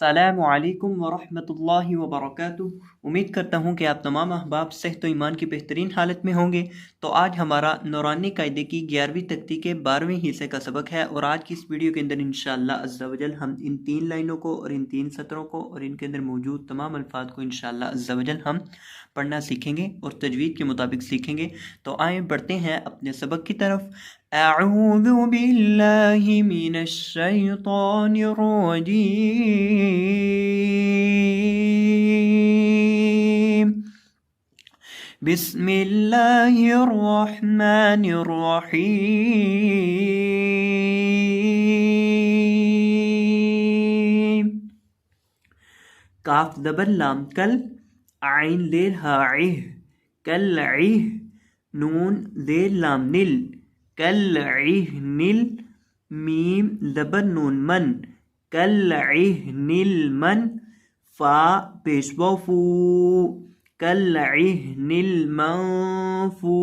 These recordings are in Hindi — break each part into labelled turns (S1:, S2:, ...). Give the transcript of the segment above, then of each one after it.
S1: अस्सलामु अलैकुम वरहमतुल्लाहि वबरकातुहू। उम्मीद करता हूँ कि आप तमाम अहबाब सेहत व ईमान की बेहतरीन हालत में होंगे। तो आज हमारा नूरानी कायदे की 11वीं तख्ती के 12वें हिस्से का सबक है और आज की इस वीडियो के अंदर इंशाअल्लाह अज़्ज़ा वजल हम इन 3 लाइनों को और इन 3 सत्रों को और इनके अंदर मौजूद तमाम अल्फाज को इंशाअल्लाह अज़्ज़ा वजल हम पढ़ना सीखेंगे और तजवीद के मुताबिक सीखेंगे। तो आए बढ़ते हैं अपने सबक की तरफ। अऊज़ु बिल्लाहि मिनश शैतानिर रजीम। बिस्मिल्लाहिर रहमानिर रहीम। काफ ज़बर लाम कल, आइन लेर हाइह कल इह, नून जेर लाम निल कल इह निल, मीम ज़बर नून मन कल इह निल मन, फा पेशवा फू कल इह निल मनफू,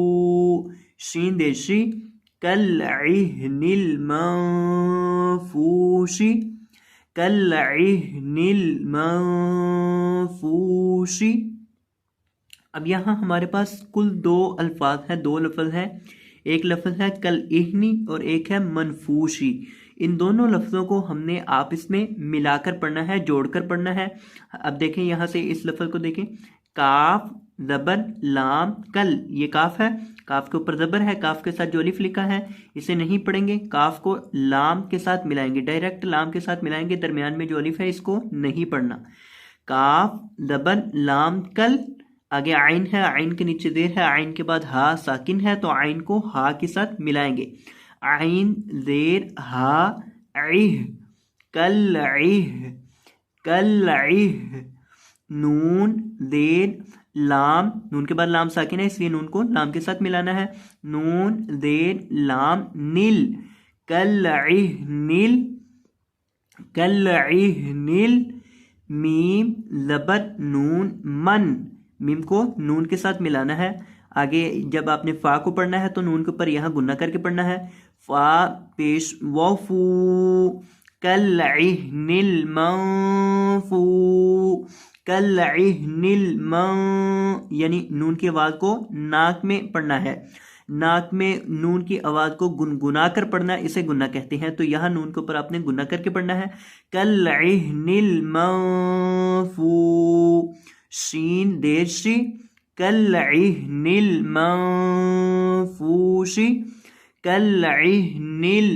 S1: शीन देशी कल इह निल मनफूशी कल इह निल मनफूशी। अब यहाँ हमारे पास कुल 2 अल्फाज हैं, 2 लफ्ज़ हैं। एक लफ्ज़ है कल इहनी और एक है मनफूशी। इन दोनों लफ्ज़ों को हमने आपस में मिलाकर पढ़ना है, जोड़कर पढ़ना है। अब देखें यहाँ से इस लफ्ज़ को देखें, काफ ज़बर लाम कल, ये काफ है, काफ के ऊपर ज़बर है, काफ के साथ जो अलिफ लिखा है इसे नहीं पढ़ेंगे, काफ को लाम के साथ मिलाएंगे, डायरेक्ट लाम के साथ मिलाएंगे, दरमियान में जो अलिफ है इसको नहीं पढ़ना। काफ ज़बर लाम कल, आगे आइन है, आइन के नीचे जेर है, आइन के बाद हा साकिन है तो आइन को हा के साथ मिलाएंगे। आइन जेर हा इह कल इह कल इह, नून जेर लाम, नून के बाद लाम साकिन है इसलिए नून को लाम के साथ मिलाना है। नून जेर लाम निल कल इह निल कल इह निल, मीम ज़बर नून मन, मीम को नून के साथ मिलाना है। आगे जब आपने फ़ा को पढ़ना है तो नून के ऊपर यहाँ गुन्ना करके पढ़ना है। फ़ा पेश वफू कल इह निल मनफू कल इह निल मन, यानी नून की आवाज़ को नाक में पढ़ना है, नाक में नून की आवाज़ को गुनगुना कर पढ़ना है, इसे गुन्ना कहते हैं। तो यहाँ नून के ऊपर आपने गुन्ना करके पढ़ना है। कल इह निल मनफू, शीन देशी कल इह निल मनफूशी कल इह निल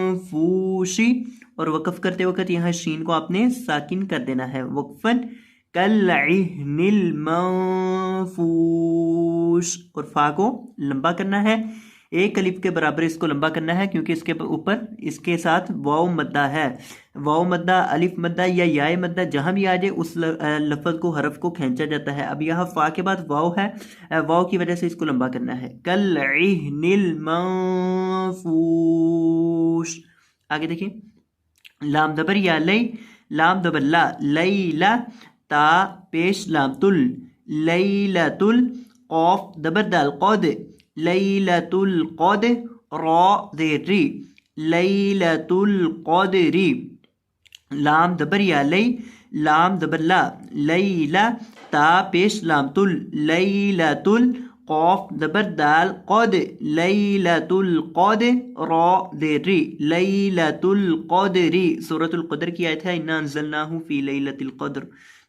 S1: मनफूशी। और वक़फ़ करते वक्त यहाँ शीन को आपने साकिन कर देना है, वक़फ़न कल इह निल मनफूश, और फ़ा को लंबा करना है, एक अलिफ के बराबर इसको लंबा करना है क्योंकि इसके ऊपर इसके साथ वाव मद्दा है। वाव मद्दा, अलिफ मद्दा या याए मद्दा जहाँ भी आ जाए उस लफ्ज़ को, हरफ को खींचा जाता है। अब यहाँ फ़ा के बाद वाव है, वाव की वजह से इसको लंबा करना है। कल इह निल मनफूश। आगे देखिए, लाम ज़बर या लई, लाम ज़बर ला लैला, ता पेश लाम तुल लैलतुल, क़ाफ ज़बर दाल क़द लैलतुल क़द, रा ज़ेर री लैलतुल क़दरी, लाम ज़बर या लई, लाम ज़बर ला लैला, ता पेश लाम तुल लैलतुल, क़ाफ ज़बर दाल क़द लैलतुल क़द, रा ज़ेर री लैलतुल क़दरी। सूरतुल क़दर की आयत है, इन्ना अंज़लनाहु फ़ी लैलतिल क़द्र।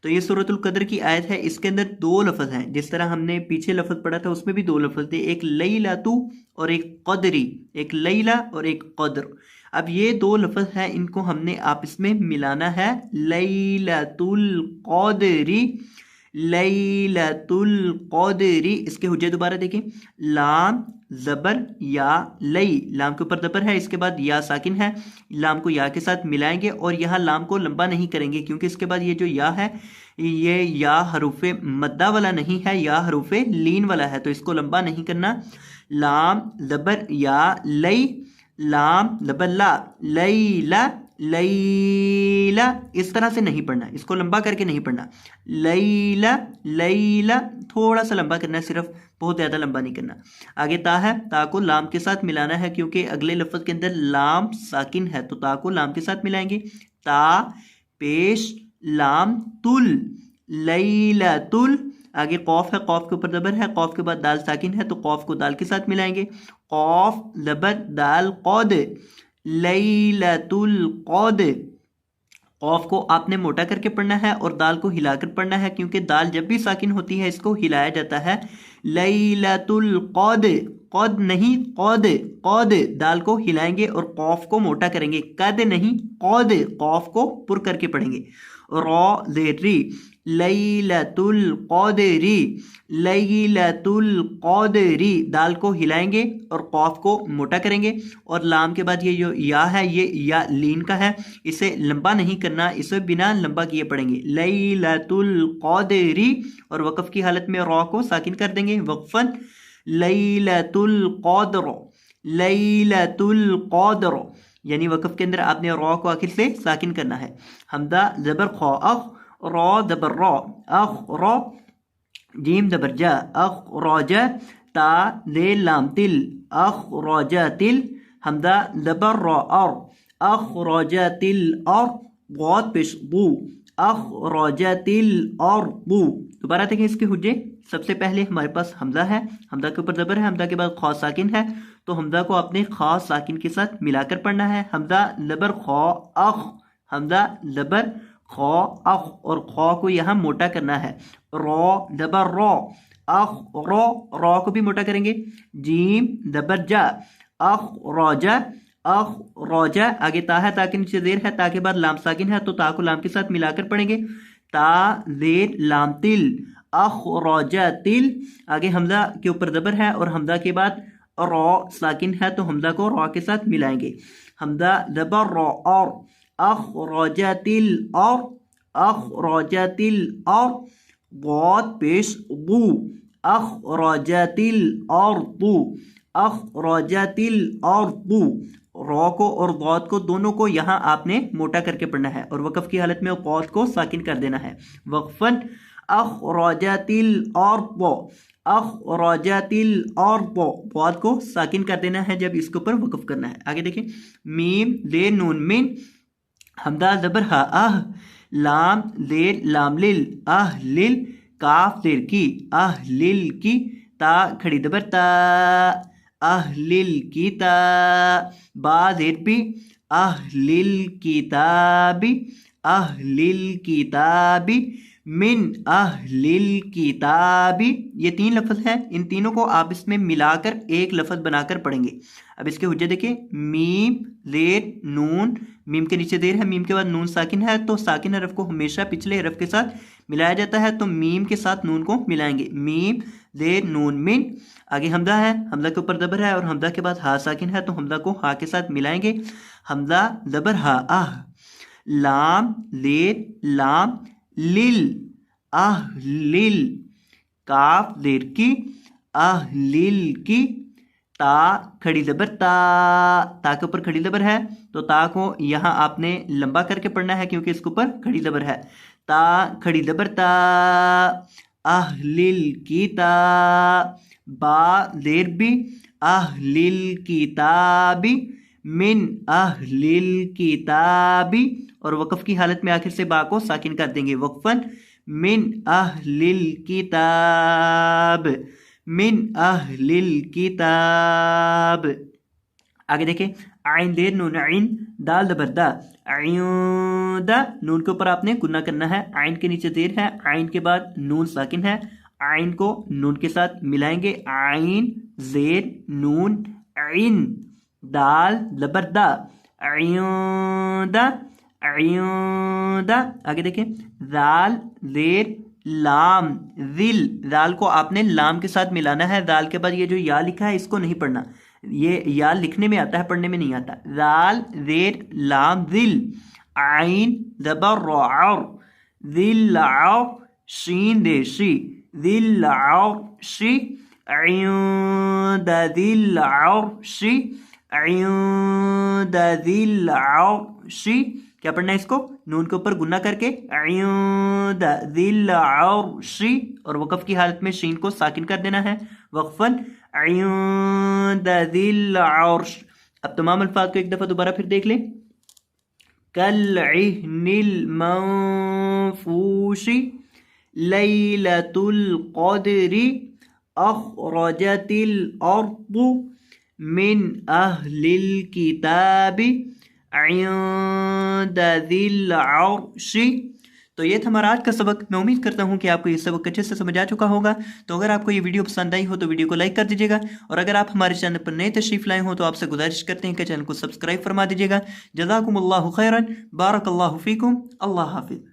S1: तो ये सूरतुल क़द्र की आयत है, इसके अंदर 2 लफ्ज़ हैं। जिस तरह हमने पीछे लफ्ज़ पढ़ा था उसमें भी 2 लफ्ज़ थे, एक लैलातु और एक क़दरी, एक लैला और एक क़द्र। अब ये 2 लफ्ज़ हैं, इनको हमने आपस में मिलाना है। लैलतुल क़दरी लैलतुल क़दरी। इसके हुज्जे दोबारा देखें, लाम ज़बर या लई, लाम के ऊपर ज़बर है, इसके बाद या साकिन है, लाम को या के साथ मिलाएंगे और यहाँ लाम को लंबा नहीं करेंगे क्योंकि इसके बाद ये जो या है ये या हरूफे मद्दा वाला नहीं है, या हरूफे लीन वाला है, तो इसको लंबा नहीं करना। लाम ज़बर या लई, लाम ज़बर ला लैला लैला, इस तरह से नहीं पढ़ना, इसको लंबा करके नहीं पढ़ना। लैला लैला, थोड़ा सा लंबा करना है सिर्फ, बहुत ज़्यादा लंबा नहीं करना। आगे ता है, ता को लाम के साथ मिलाना है क्योंकि अगले लफ्ज़ के अंदर लाम साकिन है, तो ता को लाम के साथ मिलाएंगे। ता पेश लाम तुल, लैलतुल। आगे कौफ है, कौफ के ऊपर जबर है, कौफ के बाद दाल साकिन है तो कौफ को दाल के साथ मिलाएंगे, कौफ जबर दाल कौद, लैलतुल कौद। कौफ को आपने मोटा करके पढ़ना है और दाल को हिलाकर पढ़ना है, क्योंकि दाल जब भी साकिन होती है इसको हिलाया जाता है। लैलतुल कौद, कौद नहीं कौद, कौद। दाल को हिलाएंगे और कौफ को मोटा करेंगे, कद नहीं कौद, कौफ को पुर करके पढ़ेंगे। रॉ ज़ेरी, लैलतुल क़दरी, लैलतुल क़दरी। दाल को हिलाएंगे और कौफ को मोटा करेंगे। और लाम के बाद ये जो या है ये या लीन का है, इसे लंबा नहीं करना, इसे बिना लंबा किए पढ़ेंगे, लैलतुल क़दरी। और वक़फ़ की हालत में रॉ को साकिन कर देंगे, वक़फ़न लैलतुल क़द्र, लैलतुल क़द्र। यानी वक़फ़ के अंदर आपने रॉ को आखिर से साकिन करना है। हमदा ज़बर खौ अख, रॉ ज़बर रॉ अख रॉ, जीम ज़बर जा अख रौजा, ता ज़ेल लाम तिल अख रौजा तिल। हमदा ज़बर रॉ और अख रौजा तिल और, गौत पेश बू अख रौजा तिल और बू। दोबारा देखें इसके हुज्जे। सबसे पहले हमारे पास हमदा है, हमदा के ऊपर ज़बर है, हमदा के बाद खौ साकिन है तो हमदा को आपने खा साकिन के साथ मिलाकर पढ़ना है। हमदा ज़बर खौ अख, हमदा ज़बर खौ अख, और खौ को यहाँ मोटा करना है। रॉ ज़बर रॉ अख रॉ, रॉ को भी मोटा करेंगे। जीम ज़बर जा अख रौजा, अख रौजा। आगे ता है, ता के नीचे ज़ेर है, ता के बाद लाम साकिन है तो ता को लाम के साथ मिलाकर पढ़ेंगे, ता ज़ेर लाम तिल अख रौजा तिल। आगे हमदा के ऊपर ज़बर है और हमदा के बाद रॉ साकिन है तो हमदा को रॉ के साथ मिलाएंगे। हमदा ज़बर रॉ और अख रौजा तिल और, अख रौजा तिल और, गौत पेश बू अख रौजा तिल और बू, अख रौजा तिल और बू। रॉ को और गौत को दोनों को यहाँ आपने मोटा करके पढ़ना है और वक़फ़ की हालत में गौत को साकिन कर देना है। वक़फ़न अख रौजा तिल और बो, अख रौजा तिल और बो, गौत को साकिन कर देना है जब इसके ऊपर वक़फ़ करना है। आगे देखें, मीम ले नून मिन, हमदा ज़बर हा आह, लाम ज़ेर लाम लिल आह लिल, काफ ज़ेर की आह लिल की, ता खड़ी ज़बर ता आह लिल की ता, बा ज़ेर भी आह लिल किताबी, आह लिल किताबी, मिन आह लिल किताबी। ये तीन लफ्ज़ हैं, इन तीनों को आप इसमें मिलाकर एक लफ्ज़ बनाकर पढ़ेंगे। अब इसके हुज्जे देखिए, मीम ज़ेर नून, मीम के नीचे ज़ेर है, मीम के बाद नून साकिन है तो साकिन हरफ को हमेशा पिछले हरफ के साथ मिलाया जाता है तो मीम के साथ नून को मिलाएंगे, मीम ज़ेर नून मिन। आगे हमदा है, हमदा के ऊपर ज़बर है और हमदा के बाद हा साकिन है तो हमदा को हा के साथ मिलाएंगे। हमदा ज़बर हा आह, लाम ज़ेर लाम लिल आह लिल, काफ ज़ेर की आह लिल की, ता खड़ी ज़बर ता, ता के ऊपर खड़ी ज़बर है तो ता को यहाँ आपने लंबा करके पढ़ना है क्योंकि इसके ऊपर खड़ी ज़बर है। ता खड़ी ज़बर ता, आह लिल की ता, बा ज़ेर भी आह लिल किताबी, मिन आह लिल किताबी। और वक़फ़ की हालत में आखिर से बा को साकिन कर देंगे, वक़फ़न मिन अहलिल किताब, मिन अहलिल किताब। आगे देखें, आइन देर नून आइन, दाल ज़बर दा, आयुदा। नून के ऊपर आपने गुन्ना करना है, आइन के नीचे देर है, आइन के बाद नून साकिन है, आइन को नून के साथ मिलाएंगे, आइन ज़ेर नून आइन, दाल ज़बर दा, आयुदा आयुदा। आगे देखें, दाल ज़ेर लाम ज़िल, दाल को आपने लाम के साथ मिलाना है, दाल के बाद ये जो या लिखा है इसको नहीं पढ़ना, ये या लिखने में आता है पढ़ने में नहीं आता। दाल ज़ेर लाम ज़िल, आइन ज़बर रॉ, ज़िल औ, शीन दे शी, ज़िल औ शी, आयुद ज़िल औ शी, आयुद ज़िल औ शी। क्या पढ़ना है इसको? नून के ऊपर गुन्ना करके आयुद ज़िल औ शी, और वक़फ़ की हालत में शीन को साकिन कर देना है, वक़फ़न आयुद ज़िल औ। अब तमाम अल्फाज को एक दफ़ा दोबारा फिर देख लें। कल्इहनिल मंफूशी लैलतुल क़द्री अखरजतिल अर्दु मिन अहलिल किताबि इंद ज़िल अर्शी। तो ये था हमारा आज का सबक। मैं उम्मीद करता हूँ कि आपको ये सबक अच्छे से समझ आ चुका होगा। तो अगर आपको ये वीडियो पसंद आई हो तो वीडियो को लाइक कर दीजिएगा, और अगर आप हमारे चैनल पर नए तशरीफ़ लाए हो तो आपसे गुजारिश करते हैं कि चैनल को सब्सक्राइब फरमा दीजिएगा। जज़ाकुमुल्लाहु खैरन, बारकल्लाहु फ़ीकुम, अल्लाह हाफ़िज़।